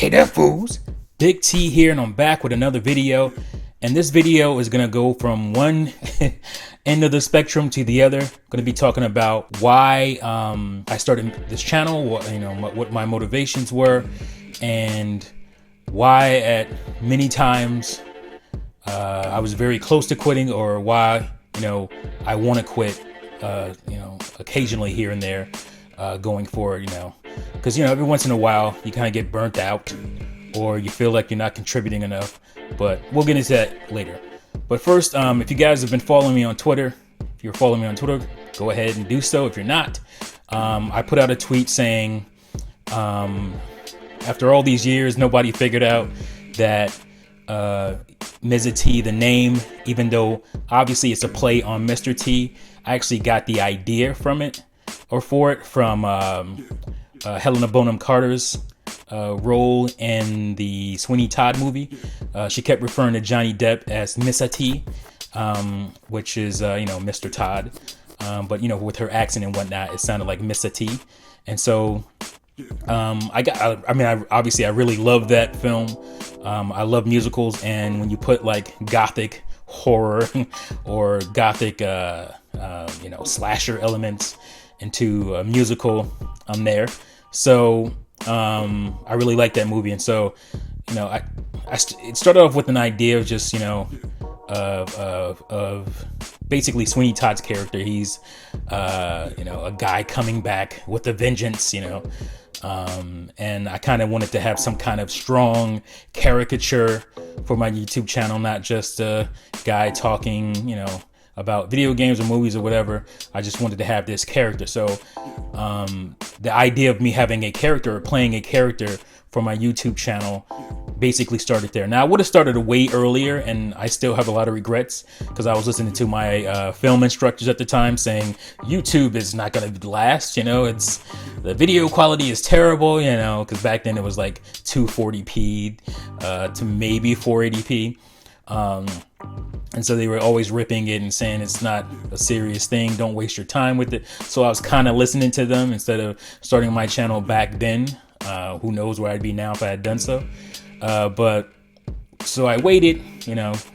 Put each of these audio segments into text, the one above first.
Hey there, fools. Big T here, and I'm back with another video. And this video is going to go from one end of the spectrum to the other. I'm going to be talking about why I started this channel, what my motivations were, and why at many times I was very close to quitting, or why I want to quit occasionally here and there going forward, because every once in a while you kind of get burnt out or you feel like you're not contributing enough, but we'll get into that later. But first, if you guys have been following me on Twitter, if you're following me on Twitter, go ahead and do so. If you're not, I put out a tweet saying after all these years nobody figured out that Mizzah Tee, the name, even though obviously it's a play on Mr. T, I actually got the idea from it, or for it, from Helena Bonham Carter's role in the Sweeney Todd movie. She kept referring to Johnny Depp as Mizzah Tee, which is Mr. Todd, but with her accent and whatnot, it sounded like Mizzah Tee. And so obviously I really love that film. I love musicals, and when you put like gothic horror or gothic slasher elements into a musical, I'm there. So I really like that movie, and so it started off with an idea of just of basically Sweeney Todd's character. He's a guy coming back with a vengeance, and I kind of wanted to have some kind of strong caricature for my YouTube channel, not just a guy talking about video games or movies or whatever. I just wanted to have this character. So the idea of me having a character or playing a character for my YouTube channel basically started there. Now, I would have started way earlier, and I still have a lot of regrets because I was listening to my film instructors at the time saying YouTube is not going to last. It's the video quality is terrible. Because back then it was like 240p to maybe 480p. And so they were always ripping it and saying it's not a serious thing. Don't waste your time with it. So I was kind of listening to them instead of starting my channel back then. Who knows where I'd be now if I had done so. But so I waited.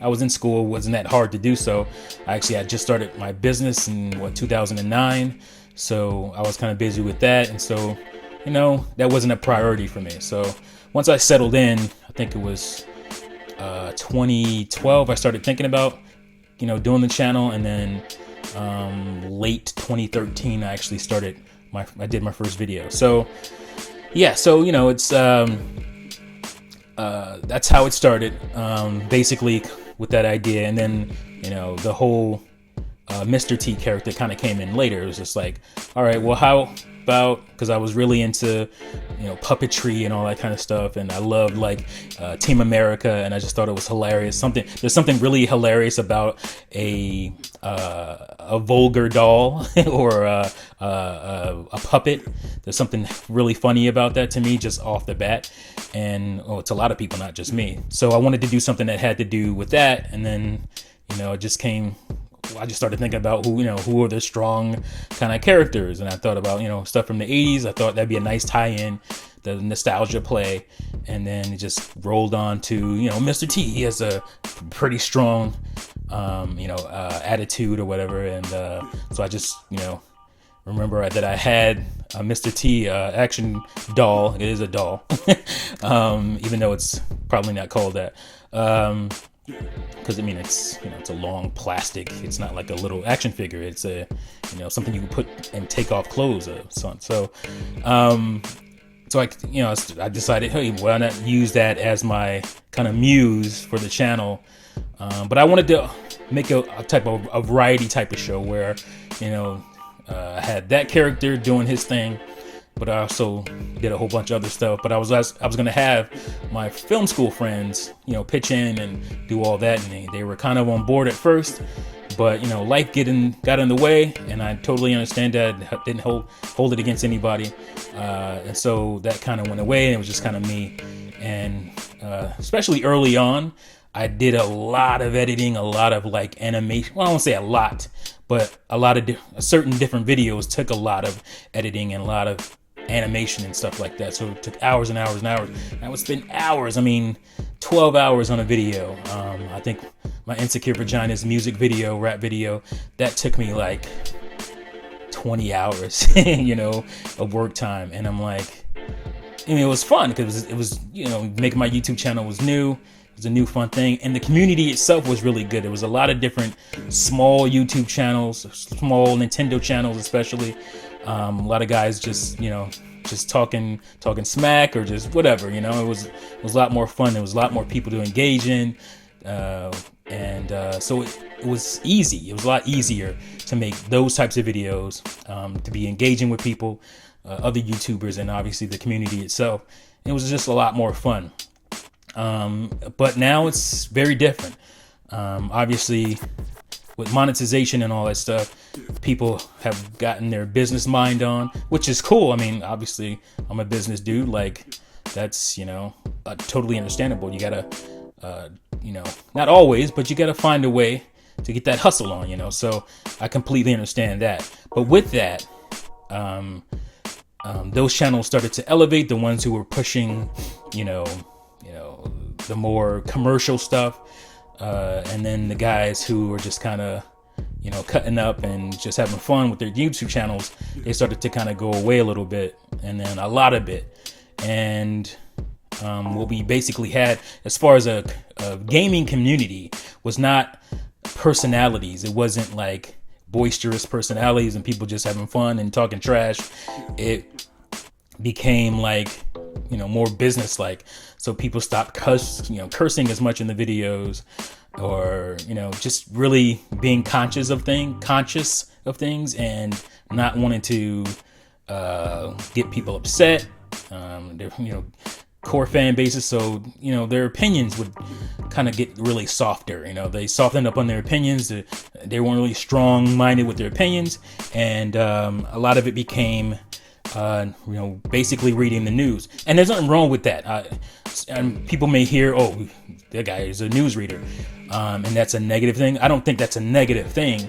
I was in school. It wasn't that hard to do so. I had just started my business in 2009. So I was kind of busy with that. And so, that wasn't a priority for me. So once I settled in, I think it was 2012, I started thinking about doing the channel, and then late 2013 I actually I did my first video. So yeah, so it's that's how it started, basically with that idea. And then the whole Mr. T character kind of came in later. It was just like, all right, well, how about, because I was really into puppetry and all that kind of stuff, and I loved like Team America, and I just thought it was hilarious. There's something really hilarious about a vulgar doll or a puppet. There's something really funny about that to me, just off the bat. And it's a lot of people, not just me. So I wanted to do something that had to do with that, and then I just started thinking about who are the strong kind of characters, and I thought about stuff from the 80s. I thought that'd be a nice tie-in, the nostalgia play, and then it just rolled on to Mr. T. He has a pretty strong attitude or whatever, and so I just remember that I had a Mr. T action doll. It is a doll, even though it's probably not called that. Because it's a long plastic. It's not like a little action figure. It's a something you can put and take off clothes of. So I decided, hey, why not use that as my kind of muse for the channel? But I wanted to make a type of a variety type of show where I had that character doing his thing, but I also did a whole bunch of other stuff. But I was going to have my film school friends, pitch in and do all that. And they were kind of on board at first, but, life got in the way, and I totally understand that. I didn't hold it against anybody. And so that kind of went away, and it was just kind of me. And especially early on, I did a lot of editing, a lot of like animation. Well, I won't say a lot, but a lot of certain different videos took a lot of editing and a lot of animation and stuff like that. So it took hours and hours and hours. I would spend hours, 12 hours on a video. I think my Insecure Vagina's music video, rap video, that took me like 20 hours, of work time. And I'm like, it was fun because it was, making my YouTube channel was new. It was a new fun thing. And the community itself was really good. There was a lot of different small YouTube channels, small Nintendo channels, especially. A lot of guys just talking smack or just whatever, it was a lot more fun. There was a lot more people to engage in. So it was easy. It was a lot easier to make those types of videos, to be engaging with people, other YouTubers, and obviously the community itself. It was just a lot more fun. But now it's very different. Obviously, with monetization and all that stuff, people have gotten their business mind on, which is cool. Obviously, I'm a business dude. Like, that's, totally understandable. You gotta, not always, but you gotta find a way to get that hustle on, so I completely understand that. But with that, those channels started to elevate, the ones who were pushing, the more commercial stuff, and then the guys who were just kind of, cutting up and just having fun with their YouTube channels, they started to kind of go away a little bit, and then a lot of it. And what we basically had as far as a gaming community was not personalities. It wasn't like boisterous personalities and people just having fun and talking trash. It became like, more business-like. So people stopped cursing as much in the videos, or, just really being conscious of things and not wanting to get people upset. They're, core fan bases. So, their opinions would kind of get really softer. They softened up on their opinions. They weren't really strong-minded with their opinions. And a lot of it became, basically reading the news. And there's nothing wrong with that. And people may hear, oh, that guy is a newsreader. And that's a negative thing. I don't think that's a negative thing.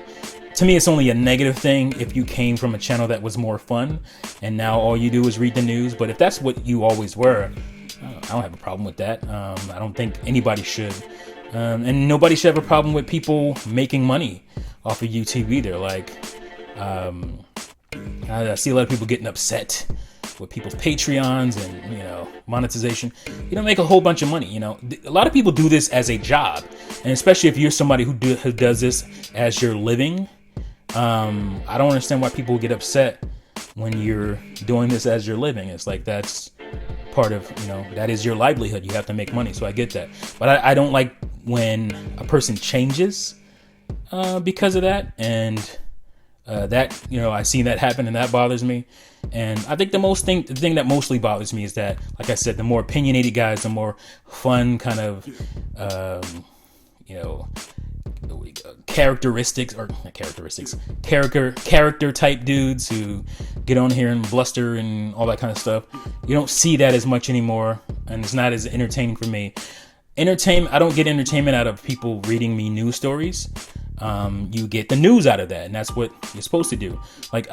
To me, it's only a negative thing if you came from a channel that was more fun and now all you do is read the news. But if that's what you always were, I don't have a problem with that. I don't think anybody should. And nobody should have a problem with people making money off of YouTube either. Like, I see a lot of people getting upset with people's Patreons and, monetization. You don't make a whole bunch of money. A lot of people do this as a job. And especially if you're somebody who does this as your living. I don't understand why people get upset when you're doing this as your living. It's like, that's part of, that is your livelihood. You have to make money. So I get that. But I don't like when a person changes because of that. And that, I've seen that happen, and that bothers me. And I think the thing that mostly bothers me is that, like I said, the more opinionated guys, the more fun kind of, character type dudes who get on here and bluster and all that kind of stuff. You don't see that as much anymore, and it's not as entertaining for me. I don't get entertainment out of people reading me news stories. You get the news out of that, and that's what you're supposed to do. Like,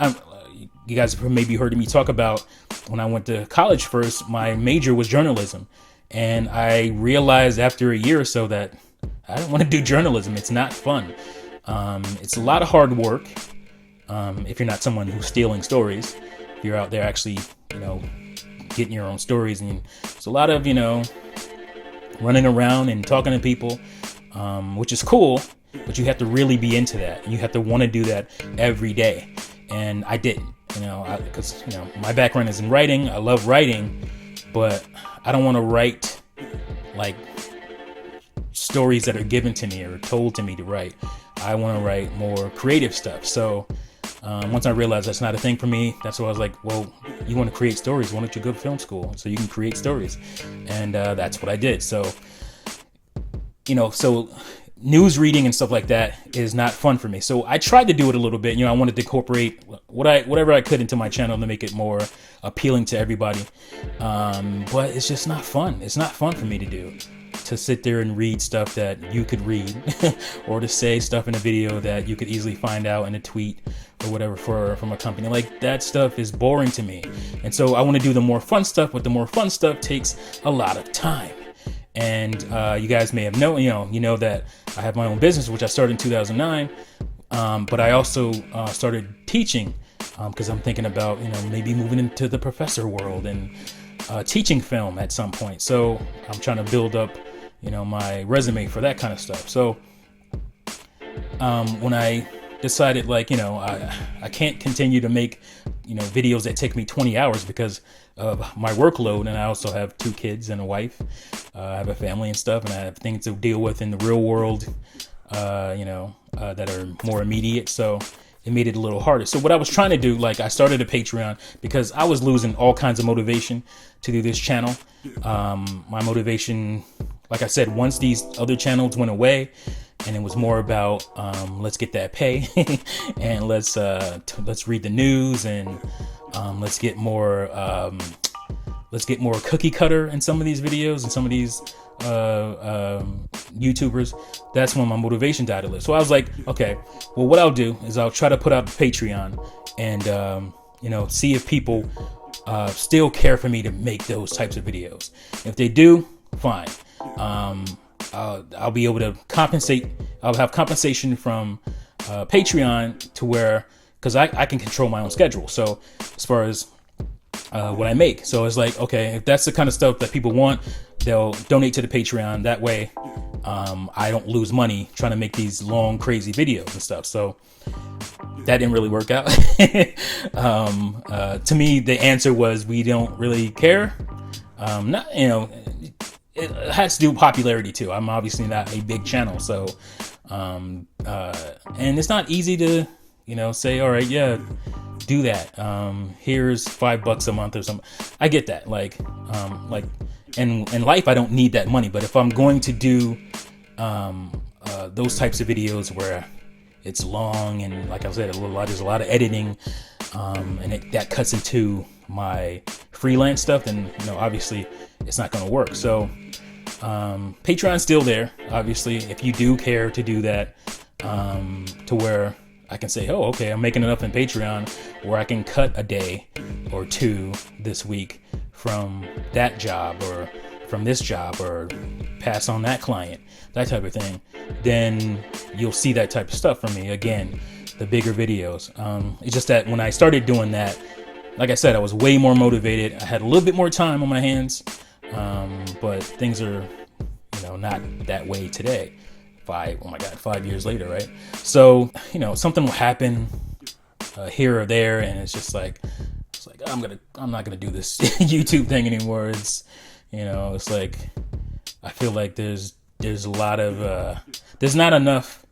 you guys have maybe heard me talk about when I went to college first, my major was journalism. And I realized after a year or so that I don't want to do journalism. It's not fun. It's a lot of hard work. If you're not someone who's stealing stories, if you're out there actually, getting your own stories. And it's a lot of, running around and talking to people, which is cool, but you have to really be into that. You have to want to do that every day. And I didn't, because, my background is in writing. I love writing, but I don't want to write like stories that are given to me or told to me to write. I want to write more creative stuff. So once I realized that's not a thing for me, that's why I was like, well, you want to create stories, why don't you go to film school so you can create stories? And that's what I did. So, so news reading and stuff like that is not fun for me. So I tried to do it a little bit. I wanted to incorporate whatever I could into my channel to make it more appealing to everybody. But it's just not fun. It's not fun for me to do. to sit there and read stuff that you could read or to say stuff in a video that you could easily find out in a tweet or whatever from a company. Like, that stuff is boring to me. And so I want to do the more fun stuff, but the more fun stuff takes a lot of time. And you guys may have known, you know that I have my own business, which I started in 2009. But I also started teaching because I'm thinking about, maybe moving into the professor world and teaching film at some point. So I'm trying to build up, my resume for that kind of stuff. So when I decided, I can't continue to make, videos that take me 20 hours because of my workload. And I also have 2 kids and a wife. I have a family and stuff, and I have things to deal with in the real world, that are more immediate. So it made it a little harder. So what I was trying to do, I started a Patreon because I was losing all kinds of motivation to do this channel. My motivation, like I said, once these other channels went away, and it was more about let's get that pay and let's read the news, and let's get more cookie cutter in some of these videos and some of these YouTubers. That's when my motivation died a little. So I was like, okay, well, what I'll do is I'll try to put out a Patreon and see if people still care for me to make those types of videos. If they do, fine. I'll be able to compensate. I'll have compensation from Patreon to where, because I can control my own schedule. So as far as what I make, so it's like, okay, if that's the kind of stuff that people want, they'll donate to the Patreon. That way, I don't lose money trying to make these long, crazy videos and stuff. So that didn't really work out. To me, the answer was we don't really care. It has to do with popularity too. I'm obviously not a big channel, so and it's not easy to say, all right, yeah, do that. Here's $5 a month or something. I get that. In life, I don't need that money. But if I'm going to do those types of videos where it's long and, like I said, there's a lot of editing, and that cuts into my freelance stuff, then obviously it's not going to work. So Patreon's still there, obviously, if you do care to do that, to where I can say, oh, okay, I'm making enough in Patreon where I can cut a day or 2 this week from that job or from this job or pass on that client, that type of thing. Then you'll see that type of stuff from me. Again, the bigger videos. It's just that when I started doing that, like I said, I was way more motivated. I had a little bit more time on my hands, but things are, not that way today. 5 years later, right? So, something will happen here or there, and it's just like I'm not gonna do this YouTube thing anymore. It's, it's like I feel like there's a lot of there's not enough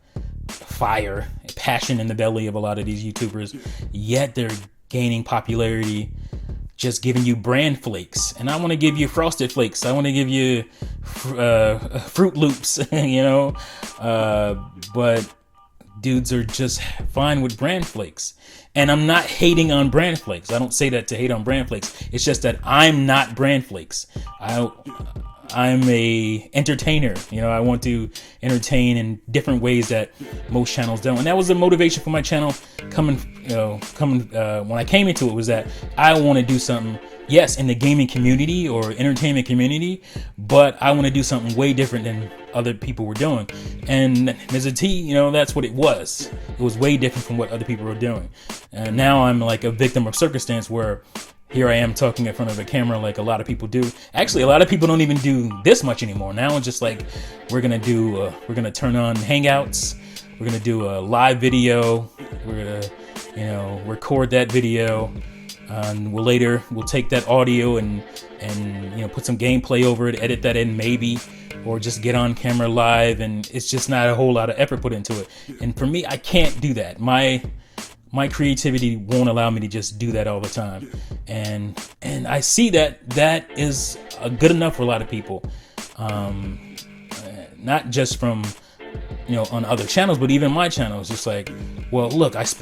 fire, passion in the belly of a lot of these YouTubers, yet they're gaining popularity just giving you brand flakes. And I want to give you Frosted Flakes. I want to give you Fruit Loops, but dudes are just fine with brand flakes. And I'm not hating on brand flakes. I don't say that to hate on brand flakes. It's just that I'm not brand flakes. I'm a entertainer. I want to entertain in different ways that most channels don't. And that was the motivation for my channel coming when I came into it, was that I want to do something, yes, in the gaming community or entertainment community, but I want to do something way different than other people were doing. And Mizzah Tee, that's what it was. It was way different from what other people were doing. And now I'm like a victim of circumstance where here I am talking in front of a camera like a lot of people do. Actually, a lot of people don't even do this much anymore. Now it's just like we're gonna turn on Hangouts. We're gonna do a live video. We're gonna record that video, and we'll take that audio and put some gameplay over it, edit that in maybe, or just get on camera live. And it's just not a whole lot of effort put into it. And for me, I can't do that. My creativity won't allow me to just do that all the time. And I see that is good enough for a lot of people. Not just from, on other channels, but even my channel. It's just like, well, look, let's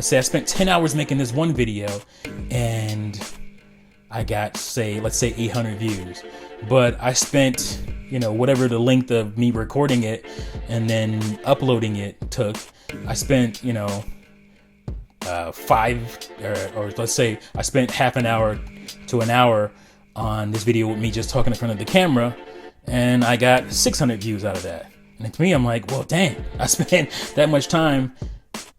say I spent 10 hours making this one video and I got, let's say 800 views. but I spent, you know, whatever the length of me recording it and then uploading it took. I spent, you know, 5 or let's say I spent half an hour to an hour on this video with me just talking in front of the camera, and I got 600 views out of that. And to me, I'm like, well, dang, I spent that much time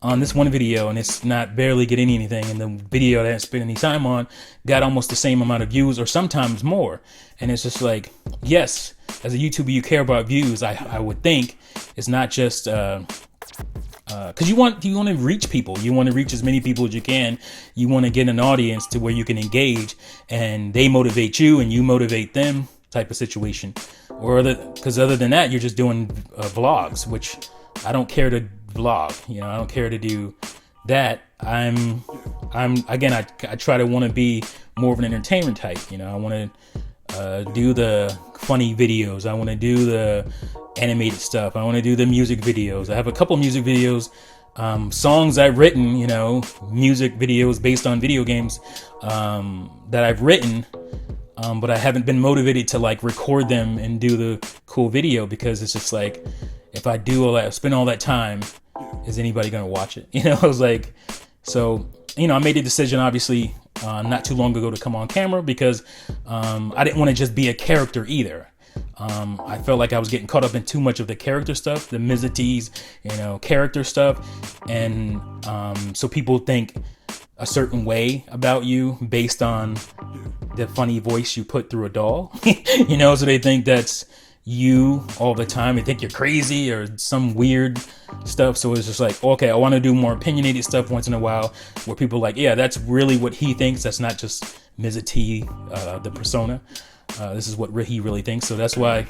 on this one video and it's not barely getting anything, and the video that I didn't spend any time on got almost the same amount of views or sometimes more. And it's just like, yes, as a YouTuber, you care about views. I would think it's not just because you want to reach people. You want to reach as many people as you can. You want to get an audience to where you can engage and they motivate you and you motivate them, type of situation. Or because other than that, you're just doing vlogs, which I don't care to vlog. You know, I don't care to do that. I'm again, I try to want to be more of an entertainment type. You know, I want to do the funny videos. I want to do the animated stuff. I want to do the music videos. I have a couple music videos, songs I've written, you know, music videos based on video games that I've written, but I haven't been motivated to like record them and do the cool video, because it's just like, if I do all that, spend all that time, is anybody going to watch it? You know, I was like, so, you know, I made a decision, obviously, not too long ago to come on camera, because I didn't want to just be a character either. I felt like I was getting caught up in too much of the character stuff, the Mizzah Tee's, you know, character stuff. And so people think a certain way about you based on the funny voice you put through a doll, you know, so they think that's you all the time. They think you're crazy or some weird stuff. So it's just like, okay, I want to do more opinionated stuff once in a while where people are like, yeah, that's really what he thinks. That's not just Mizzah Tee, the persona. This is what he really thinks. So that's why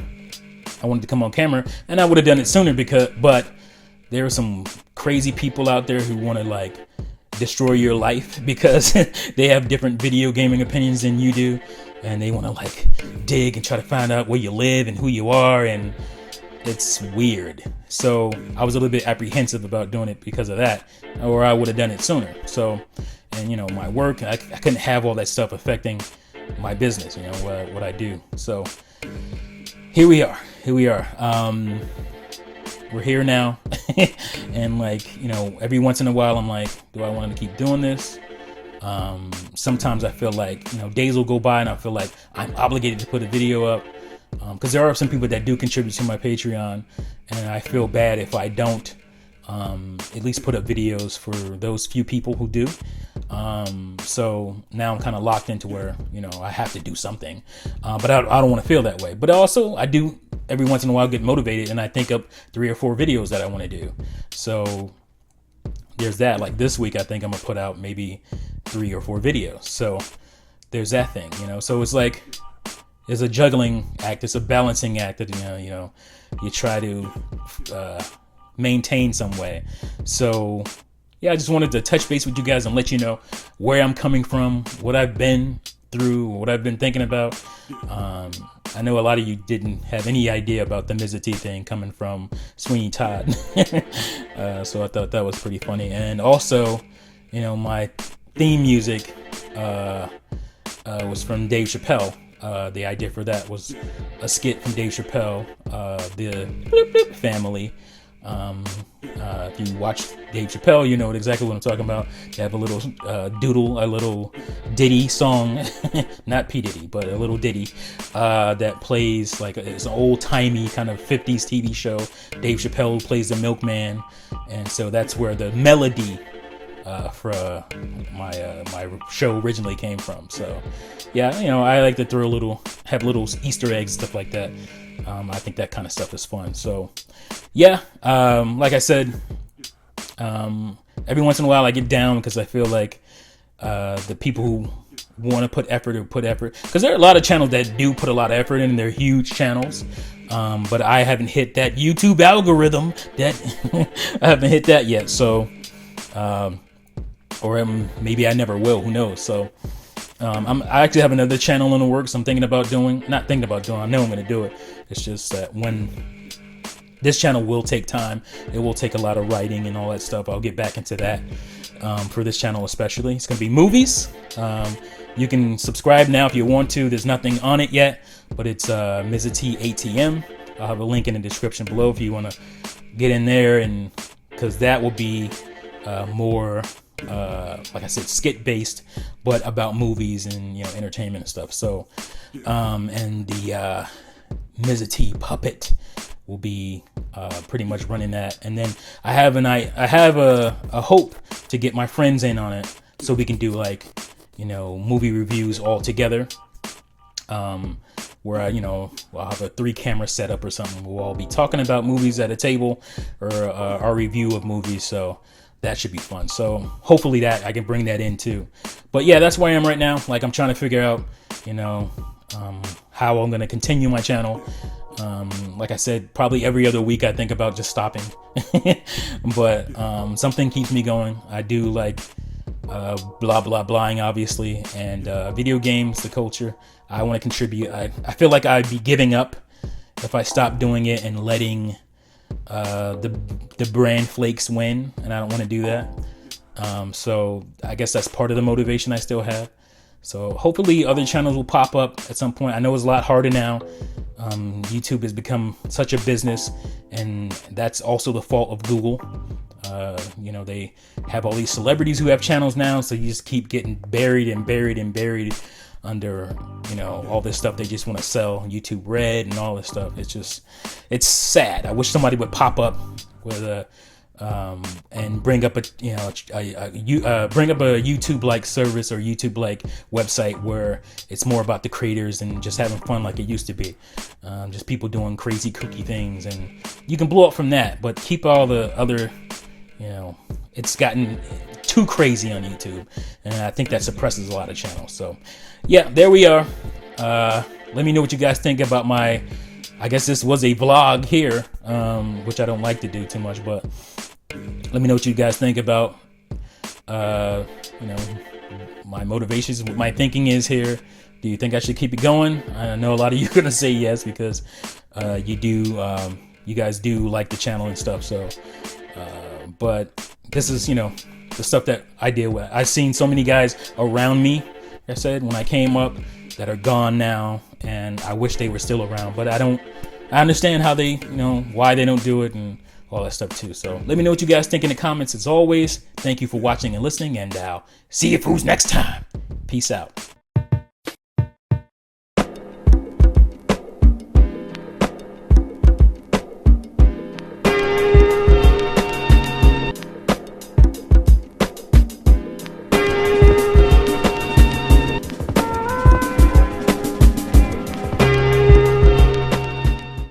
I wanted to come on camera, and I would have done it sooner but there are some crazy people out there who want to like destroy your life because they have different video gaming opinions than you do, and they want to like dig and try to find out where you live and who you are, and it's weird. So I was a little bit apprehensive about doing it because of that, or I would have done it sooner. So, and you know, my work, I couldn't have all that stuff affecting my business, you know, what I do. So here we are. We're here now. And like, you know, every once in a while I'm like, do I want to keep doing this? Sometimes I feel like, you know, days will go by and I feel like I'm obligated to put a video up, because there are some people that do contribute to my Patreon, and I feel bad if I don't at least put up videos for those few people who do. So now I'm kind of locked into where, you know, I have to do something, but I don't want to feel that way. But also I do every once in a while get motivated and I think up 3 or 4 videos that I want to do. So there's that. Like this week, I think I'm gonna put out maybe 3 or 4 videos. So there's that thing, you know. So it's like, it's a juggling act. It's a balancing act that, you know, you try to maintain some way. So yeah, I just wanted to touch base with you guys and let you know where I'm coming from, what I've been through, what I've been thinking about. I know a lot of you didn't have any idea about the Mizzah Tee thing coming from Sweeney Todd. So I thought that was pretty funny. And also, you know, my theme music was from Dave Chappelle. The idea for that was a skit from Dave Chappelle, the Bloop Bloop family. If you watch Dave Chappelle, you know exactly what I'm talking about. They have a little doodle, a little ditty song, not P. Diddy, but a little ditty that plays like it's an old timey kind of 50s TV show. Dave Chappelle plays the milkman, and so that's where the melody for my show originally came from. So yeah, you know, I like to have little Easter eggs, stuff like that. I think that kind of stuff is fun. So yeah, like I said, every once in a while I get down because I feel like the people who want to put effort, because there are a lot of channels that do put a lot of effort in, and they're huge channels, but I haven't hit that YouTube algorithm. That I haven't hit that yet. So or maybe I never will, who knows. So I actually have another channel in the works I'm thinking about doing. Not thinking about doing, I know I'm going to do it. It's just that when this channel will take time, it will take a lot of writing and all that stuff. I'll get back into that for this channel especially. It's going to be movies. You can subscribe now if you want to. There's nothing on it yet, but it's Mizzah Tee ATM. I'll have a link in the description below if you want to get in there, and because that will be more like I said, skit based, but about movies and entertainment and stuff. So and the Mizzah Tee puppet will be pretty much running that. And then I have a hope to get my friends in on it so we can do like movie reviews all together, where I'll have a 3-camera setup or something. We'll all be talking about movies at a table, or our review of movies. So that should be fun. So hopefully that I can bring that in too. But yeah, that's where I am right now. Like, I'm trying to figure out how I'm going to continue my channel. Like I said, probably every other week I think about just stopping. But something keeps me going. I do like blahing obviously, and video games, the culture. I want to contribute. I feel like I'd be giving up if I stopped doing it and letting the brand flakes win, and I don't want to do that. So I guess that's part of the motivation I still have. So hopefully other channels will pop up at some point. I know it's a lot harder now. YouTube has become such a business, and that's also the fault of Google. They have all these celebrities who have channels now, so you just keep getting buried under all this stuff they just want to sell, YouTube Red and all this stuff. It's sad. I wish somebody would pop up with and bring up a YouTube like service or YouTube like website where it's more about the creators and just having fun like it used to be. Just people doing crazy kooky things, and you can blow up from that, but keep all the other, it's gotten too crazy on YouTube, and I think that suppresses a lot of channels. So yeah, there we are. Let me know what you guys think about my, I guess this was a vlog here, which I don't like to do too much, but let me know what you guys think about my motivations, what my thinking is here. Do you think I should keep it going? I know a lot of you are gonna say yes, because you guys do like the channel and stuff. So but this is the stuff that I deal with. I've seen so many guys around me, like I said, when I came up, that are gone now, and I wish they were still around, but I understand how they, why they don't do it and all that stuff too. So let me know what you guys think in the comments. As always, thank you for watching and listening, and I'll see you fools next time. Peace out.